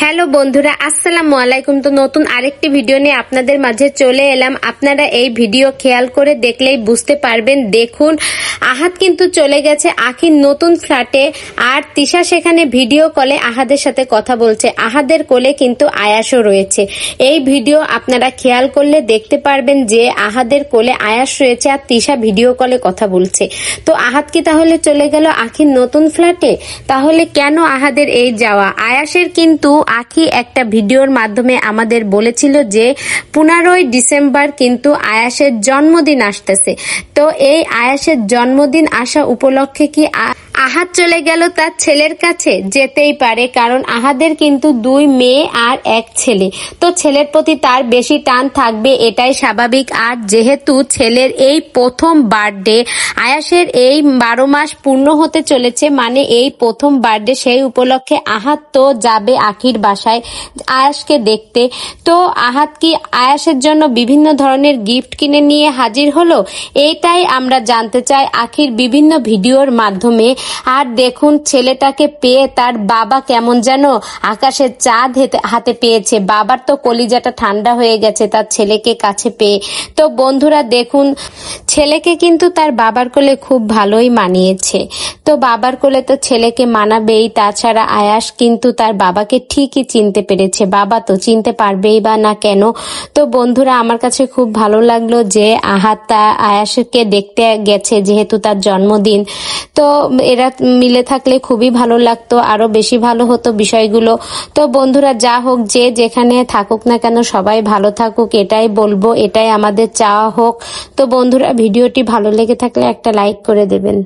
Hello বন্ধুরা, আসসালামু আলাইকুম। তো নতুন আরেকটি ভিডিও নিয়ে আপনাদের মাঝে চলে এলাম। আপনারা এই ভিডিও খেয়াল করে দেখলেই বুঝতে পারবেন। দেখুন, আহাদ কিন্তু চলে গেছে আখির নতুন ফ্ল্যাটে, আর তিশা সেখানে ভিডিও কলে আহাদের সাথে কথা বলছে। আহাদের কোলে কিন্তু আয়াসও রয়েছে। এই ভিডিও আপনারা খেয়াল করলে দেখতে পারবেন যে আহাদের কোলে আয়াস রয়েছে আর তিশা ভিডিও কলে কথা বলছে। তো আহাদ কি তাহলে চলে গেল আখির নতুন ফ্ল্যাটে? তাহলে কেন আহাদের এই যাওয়া? আয়াসের কিন্তু আখি একটা ভিডিওর মাধ্যমে আমাদের বলেছিল যে 15ই ডিসেম্বর কিন্তু আয়াসের জন্মদিন আসতেছে। তো এই আয়াসের জন্মদিন আসা উপলক্ষে কি আহাদ চলে গেল তার ছেলের কাছে? যেতেই পারে, কারণ আহাদের কিন্তু 2 মেয়ে আর 1 ছেলে। তো ছেলের প্রতি তার বেশি টান থাকবে, এটাই স্বাভাবিক। আর যেহেতু ছেলের এই প্রথম বার্থডে, আয়াসের এই 12 মাস পূর্ণ হতে চলেছে, মানে এই প্রথম বার্থডে, সেই উপলক্ষে আহাদ তো যাবে আখির বাসায় আয়াসকে দেখতে। তো আহাদ কি আয়াসের জন্য বিভিন্ন ধরনের গিফট কিনে নিয়ে হাজির হলো? এইটাই আমরা জানতে চাই আখির বিভিন্ন ভিডিওর মাধ্যমে। আর দেখুন, ছেলেটাকে পেয়ে তার বাবা কেমন যেন আকাশের চাঁদ হাতে পেয়েছে। বাবার তো কলিজাটা ঠান্ডা হয়ে গেছে তার ছেলেকে কাছে পেয়ে। তো বন্ধুরা দেখুন, ছেলেকে কিন্তু তার বাবার কোলে খুব ভালোই মানিয়েছে। তো বাবার কোলে তো ছেলেকে মানাবেই, তাছাড়া আয়াস কিন্তু তার বাবাকে ঠিকই চিনতে পেরেছে। বাবা তো চিনতে পারবেই বা না কেন? তো বন্ধুরা, আমার কাছে খুব ভালো লাগলো যে আহাদ আয়াসকে দেখতে গেছে, যেহেতু তার জন্মদিন। তো এরা মিলে থাকলে খুবই ভালো লাগতো, আরো বেশি ভালো হতো বিষয়গুলো। তো বন্ধুরা, যা হোক, যে যেখানে থাকুক না কেন সবাই ভালো থাকুক, এটাই বলবো, এটাই আমাদের চাওয়া হোক। তো বন্ধুরা, ভিডিওটি ভালো লেগে থাকলে একটা লাইক করে দেবেন।